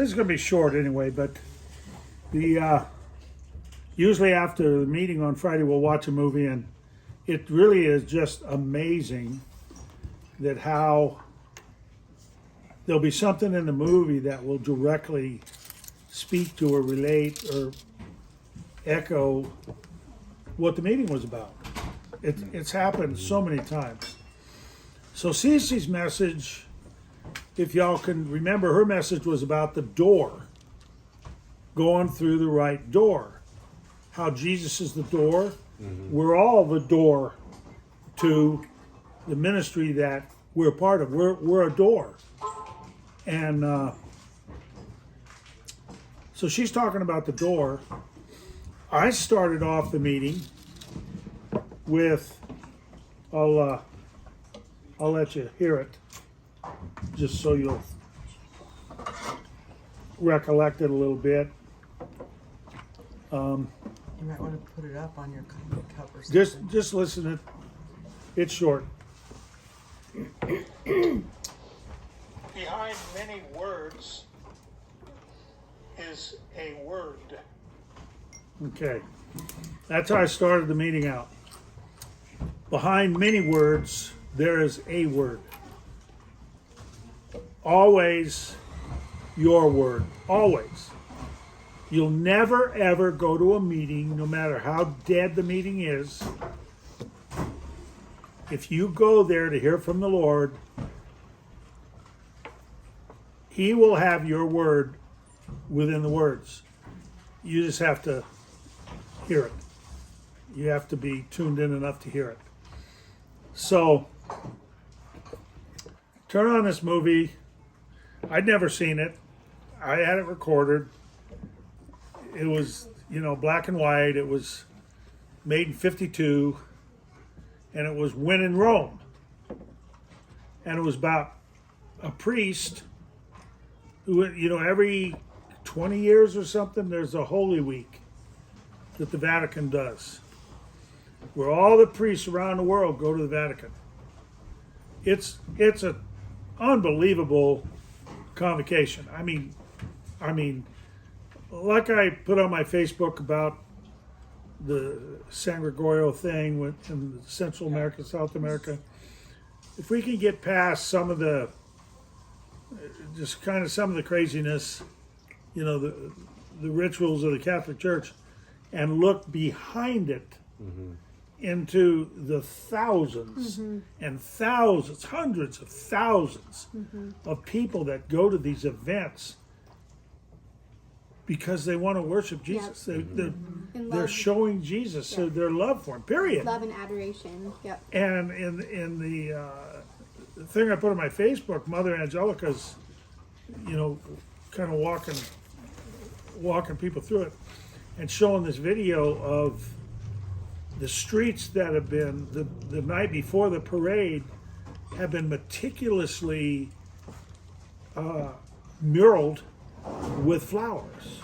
is going to be short anyway, but the usually after the meeting on Friday, we'll watch a movie, and it really is just amazing that how there'll be something in the movie that will directly speak to or relate or echo what the meeting was about. It's happened so many times. So Cece's message, if y'all can remember, her message was about the door, going through the right door. How Jesus is the door. We're all the door to the ministry that we're part of. We're a door. And so she's talking about the door. I started off the meeting with, I'll let you hear it, just so you'll recollect it a little bit. You might want to put it up on your cup or something. Just listen to it. It's short. Behind many words is a word. Okay. That's how I started the meeting out. Behind many words, there is a word. Always your word. Always. You'll never ever go to a meeting, no matter how dead the meeting is. If you go there to hear from the Lord, He will have your word within the words. You just have to hear it. You have to be tuned in enough to hear it. So, turn on this movie. I'd never seen it. I had it recorded. It was, black and white. It was made in 52. And it was When in Rome. And it was about a priest who, every 20 years or something, there's a Holy Week that the Vatican does, where all the priests around the world go to the Vatican. It's an unbelievable convocation. I mean, like I put on my Facebook about the San Gregorio thing in Central America, South America, if we can get past some of the craziness, the rituals of the Catholic Church, and look behind it into the thousands and thousands, hundreds of thousands of people that go to these events because they want to worship Jesus. Yep. They're showing Jesus so their love for Him, period. Love and adoration. Yep. And in the thing I put on my Facebook, Mother Angelica's, kind of walking people through it and showing this video of the streets that have been, the night before the parade, have been meticulously muraled with flowers.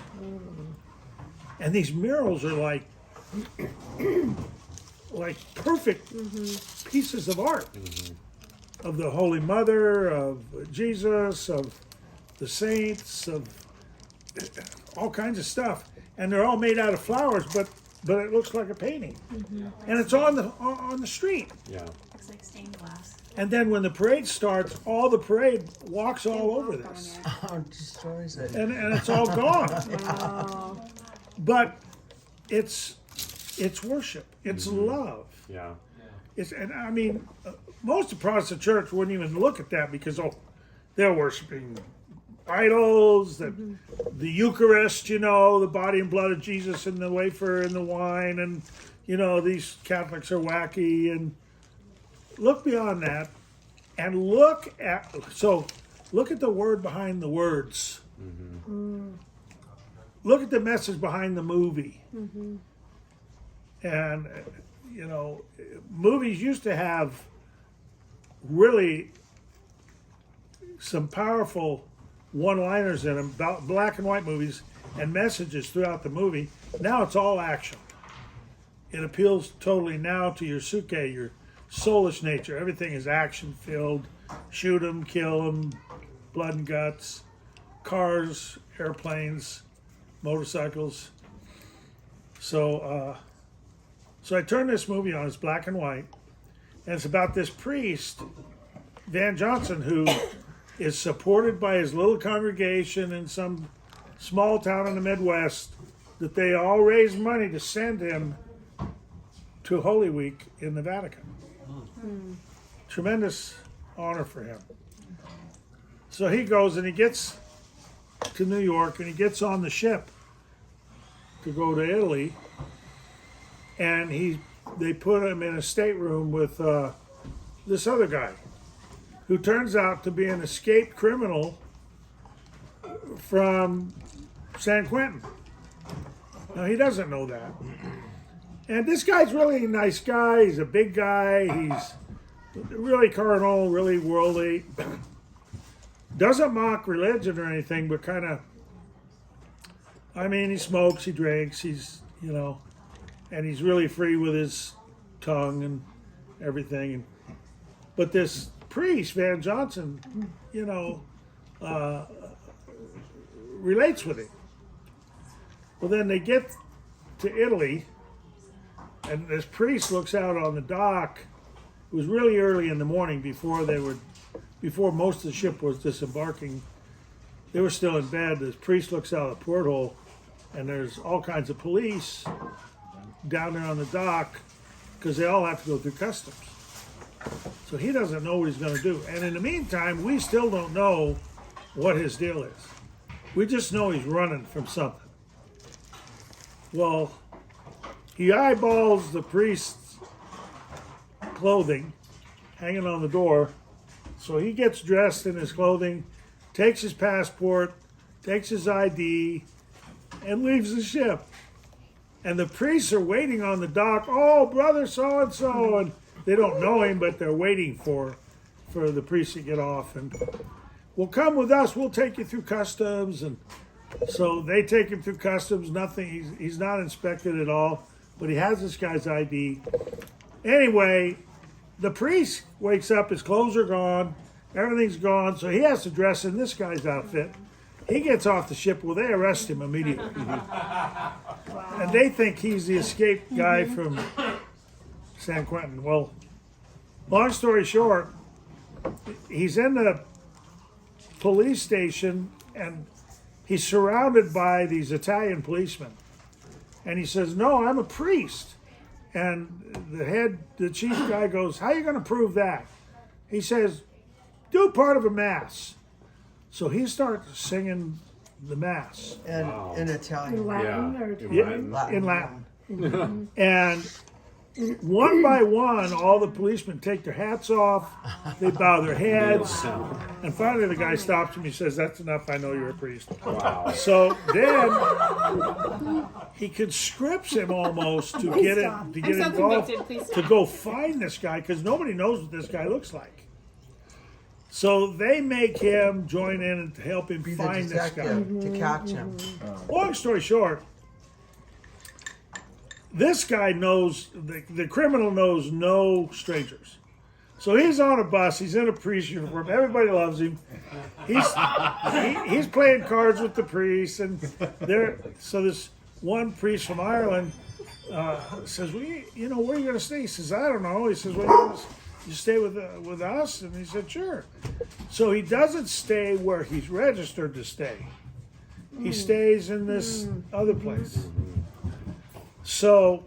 And these murals are like perfect pieces of art of the Holy Mother, of Jesus, of the saints, of all kinds of stuff. And they're all made out of flowers, but it looks like a painting. And it's on the street. Yeah. Looks like stained glass. And then when the parade starts, all the parade walks all over this. Oh, it destroys it. And it's all gone. Wow. But it's worship. It's love. Yeah. Most of the Protestant church wouldn't even look at that because they're worshiping idols, the Eucharist, the body and blood of Jesus and the wafer and the wine, and these Catholics are wacky. And look beyond that, and look at the word behind the words. Look at the message behind the movie. And movies used to have really some powerful one-liners in them, black and white movies, and messages throughout the movie. Now it's all action. It appeals totally now to your suke, your soulish nature. Everything is action-filled. Shoot 'em, kill 'em, blood and guts. cars, airplanes, motorcycles. So I turned this movie on. It's black and white, and it's about this priest, Van Johnson, who is supported by his little congregation in some small town in the Midwest, that they all raise money to send him to Holy Week in the Vatican. Tremendous honor for him. So he goes and he gets to New York and he gets on the ship to go to Italy, and they put him in a stateroom with this other guy who turns out to be an escaped criminal from San Quentin. Now, he doesn't know that. And this guy's really a nice guy. He's a big guy. He's really carnal, really worldly. Doesn't mock religion or anything, but kind of, I mean, he smokes, he drinks, he's, and he's really free with his tongue and everything. But this priest, Van Johnson, relates with him. Well, then they get to Italy, and this priest looks out on the dock. It was really early in the morning before most of the ship was disembarking. They were still in bed. This priest looks out the porthole, and there's all kinds of police down there on the dock because they all have to go through customs. So he doesn't know what he's going to do. And in the meantime, we still don't know what his deal is. We just know he's running from something. Well, he eyeballs the priest's clothing hanging on the door. So he gets dressed in his clothing, takes his passport, takes his ID, and leaves the ship. And the priests are waiting on the dock. Oh, brother so-and-so. And they don't know him, but they're waiting for the priest to get off. And, well, come with us. We'll take you through customs. And so they take him through customs. Nothing. He's not inspected at all, but he has this guy's ID. Anyway, the priest wakes up. His clothes are gone. Everything's gone. So he has to dress in this guy's outfit. He gets off the ship. Well, they arrest him immediately. And they think he's the escaped guy from San Quentin. Well, long story short, he's in the police station and he's surrounded by these Italian policemen. And he says, no, I'm a priest. And the chief guy goes, how are you going to prove that? He says, do part of a mass. So he starts singing the mass. And in Italian. Latin or In Latin. And one by one, all the policemen take their hats off, they bow their heads, and finally the guy stops him. He says, that's enough, I know you're a priest. Wow. So then he conscripts him almost to get involved, to go find this guy, because nobody knows what this guy looks like. So they make him join in and help him Be the find this guy. detective to catch him. Long story short, this guy knows, the criminal knows no strangers. So he's on a bus, he's in a priest uniform, everybody loves him. He's playing cards with the priest, and so this one priest from Ireland says, well, where are you going to stay? He says, I don't know. He says, well, you stay with us? And he said, sure. So he doesn't stay where he's registered to stay. He stays in this other place. So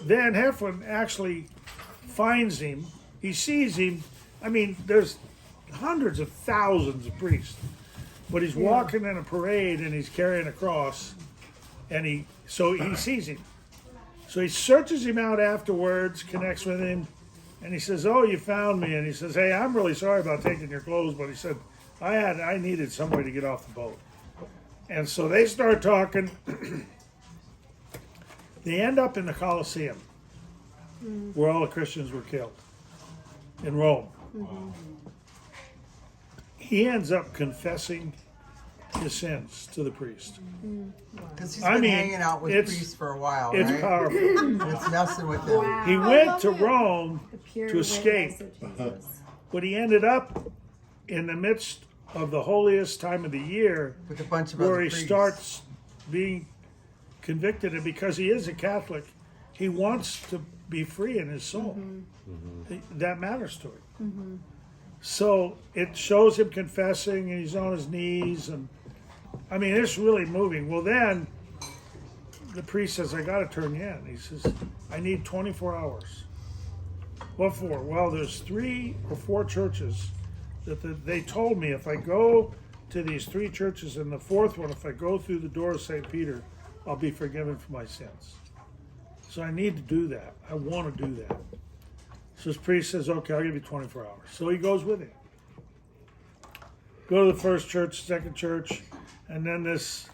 Van Heflin actually finds him. He sees him. I mean, there's hundreds of thousands of priests, but he's walking in a parade and he's carrying a cross, and he sees him. So he searches him out afterwards, connects with him, and he says, oh, you found me. And he says, hey, I'm really sorry about taking your clothes, but he said, I needed some way to get off the boat. And so they start talking. They end up in the Colosseum, where all the Christians were killed, in Rome. He ends up confessing his sins to the priest. Because he's been hanging out with priests for a while, It's right? powerful. And it's messing with him. He went to Rome to escape, but he ended up in the midst of the holiest time of the year, With a bunch of where other he priests. starts being convicted, and because he is a Catholic, he wants to be free in his soul. That matters to him. So it shows him confessing, and he's on his knees, and I mean, it's really moving. Well, then the priest says, I got to turn you in. He says, I need 24 hours. What for? Well, there's 3 or 4 churches that they told me if I go to these 3 churches, and the 4th one, if I go through the door of St. Peter, I'll be forgiven for my sins. So I need to do that. I want to do that. So his priest says, okay, I'll give you 24 hours. So he goes with him. Go to the first church, second church, and then this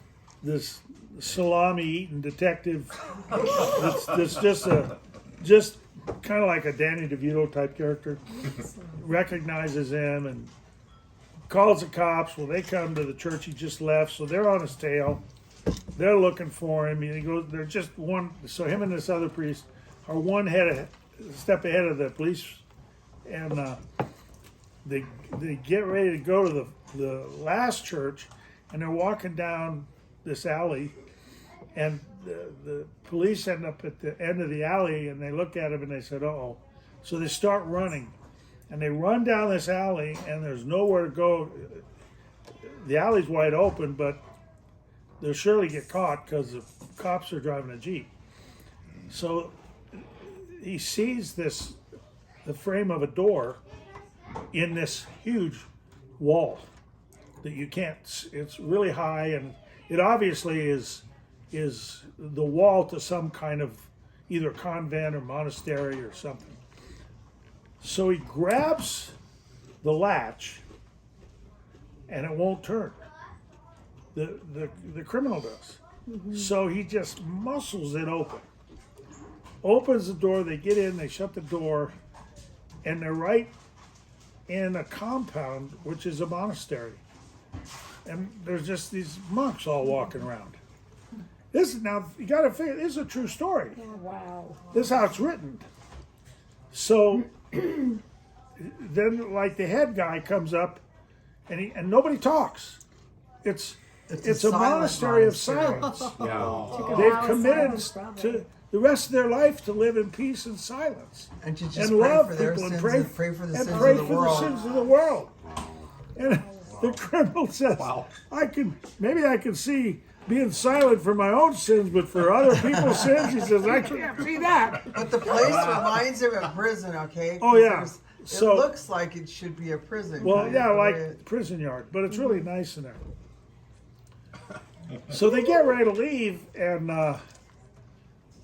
salami-eating detective that's just kind of like a Danny DeVito type character, recognizes him and calls the cops. Well, they come to the church he just left, so they're on his tail. They're looking for him. And he goes. They're just one. So him and this other priest are step ahead of the police, and they get ready to go to the last church, and they're walking down this alley, and the police end up at the end of the alley, and they look at him and they said, "Uh-oh." So they start running, and they run down this alley, and there's nowhere to go. The alley's wide open, but they'll surely get caught because the cops are driving a Jeep. So he sees the frame of a door in this huge wall that you can't, it's really high, and it obviously is the wall to some kind of either convent or monastery or something. So he grabs the latch and it won't turn. The criminal does. So he just muscles it open. Opens the door, they get in, they shut the door, and they're right in a compound, which is a monastery. And there's just these monks all walking around. Now, you gotta figure, this is a true story. Wow. This is how it's written. So then, like, the head guy comes up, and nobody talks. It's a silent monastery of monastery. silence. Yeah. They've committed to the rest of their life to live in peace and silence, And to just and pray love for their people, and sins and pray for the and sins pray of the for world. the sins of the world. And the criminal says, Wow. maybe I can see being silent for my own sins, but for other people's sins, he says, I can't see that. But the place reminds him of prison, okay? Oh, yeah. Because It So- looks like it should be a prison. Well, kind of yeah, the way like it- prison yard, but it's really nice in there. So they get ready to leave, and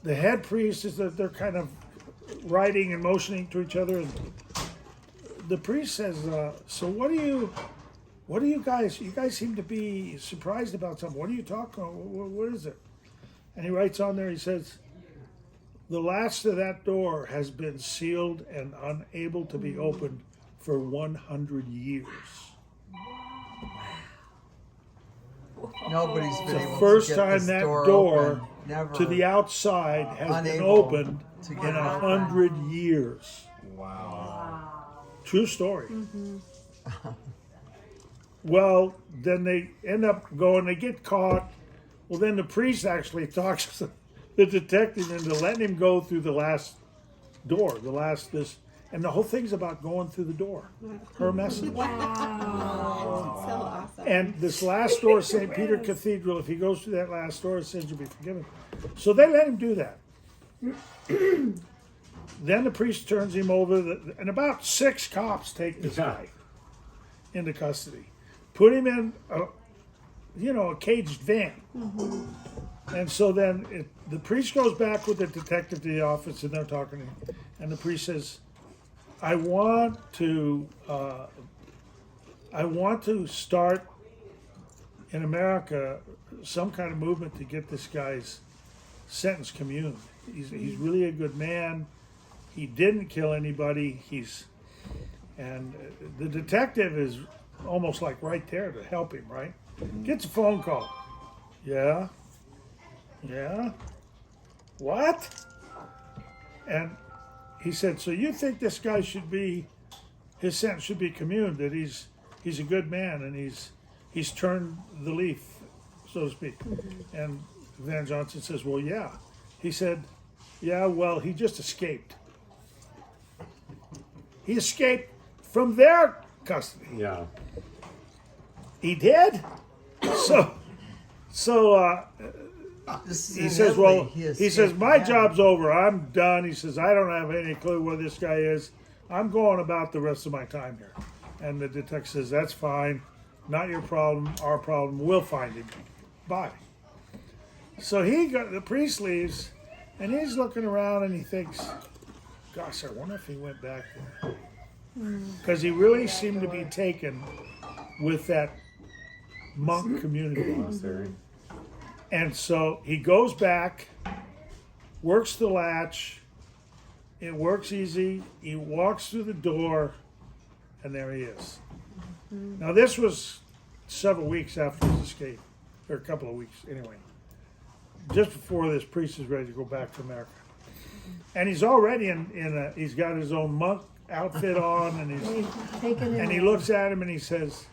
the head priest is that they're kind of writing and motioning to each other. And the priest says, "So what do you guys? You guys seem to be surprised about something. What are you talking? What is it?" And he writes on there. He says, "The latch to that door has been sealed and unable to be opened for 100 years." Nobody's been The able first to get time this that door door open. Never. to the outside has been Unable opened to in get it open. 100 years. Wow. True story. Well, then they end up going, they get caught. Well, then the priest actually talks the detective into letting him go through the last door, and the whole thing's about going through the door. Her message. Wow. So awesome. And this last door, St. Peter Cathedral, if he goes through that last door, his sins will be forgiven. So they let him do that. Then the priest turns him over, and about 6 cops take this guy into custody, put him in a caged van. And so then the priest goes back with the detective to the office, and they're talking to him. And the priest says, I want to start in America some kind of movement to get this guy's sentence commuted. He's really a good man. He didn't kill anybody. And the detective is almost like right there to help him, right? Gets a phone call. Yeah? What? And he said, so you think this guy his sentence should be commuted, that he's he's a good man, and he's turned the leaf, so to speak. And Van Johnson says, well, yeah. He said, yeah, well, he just escaped. He escaped from their custody. Yeah. He did. So This is he in says, Italy. well, He he says, escaped my again. job's over. I'm done. He says, I don't have any clue where this guy is. I'm going about the rest of my time here. And the detective says, that's fine. Not your problem, our problem. We'll find him. Bye. So the priest leaves, and he's looking around and he thinks, gosh, I wonder if he went back there. Because he really seemed to be taken with that monk community. Monastery. And so he goes back, works the latch. It works easy. He walks through the door, and there he is. Now, this was several weeks after his escape, or a couple of weeks anyway, just before this priest is ready to go back to America. And he's already he's got his own monk outfit on, and he looks at him and he says,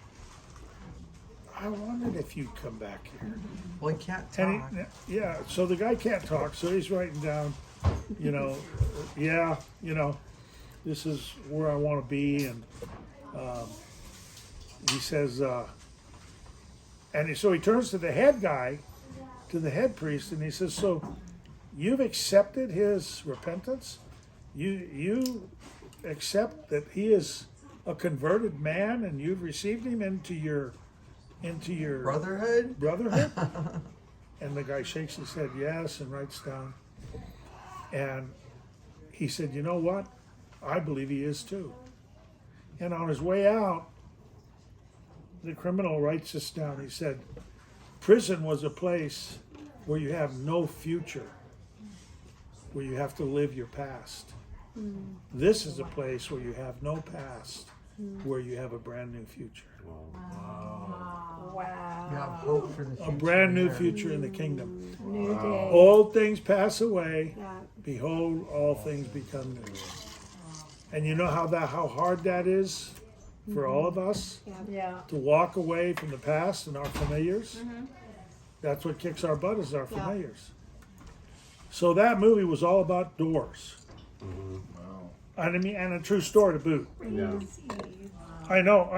I wondered if you'd come back here. Well, he can't And talk. yeah, so the guy can't talk, so he's writing down, this is where I want to be, and he says, so he turns to the head guy, to the head priest, and he says, so you've accepted his repentance? You accept that he is a converted man, and you've received him into your Brotherhood? brotherhood? And the guy shakes his head yes and writes down. And he said, you know what? I believe he is too. And on his way out, the criminal writes this down. He said, prison was a place where you have no future, where you have to live your past. This is a place where you have no past, where you have a brand new future. Wow. You have hope for the future. A brand new there. future in the kingdom. New day. Old things pass away. Yeah. Behold, all things become new. And you know how hard that is for all of us Yeah. to walk away from the past and our familiars. That's what kicks our butt is our Yeah. familiars. So that movie was all about doors. And I mean, and a true story to boot. Yeah. I know.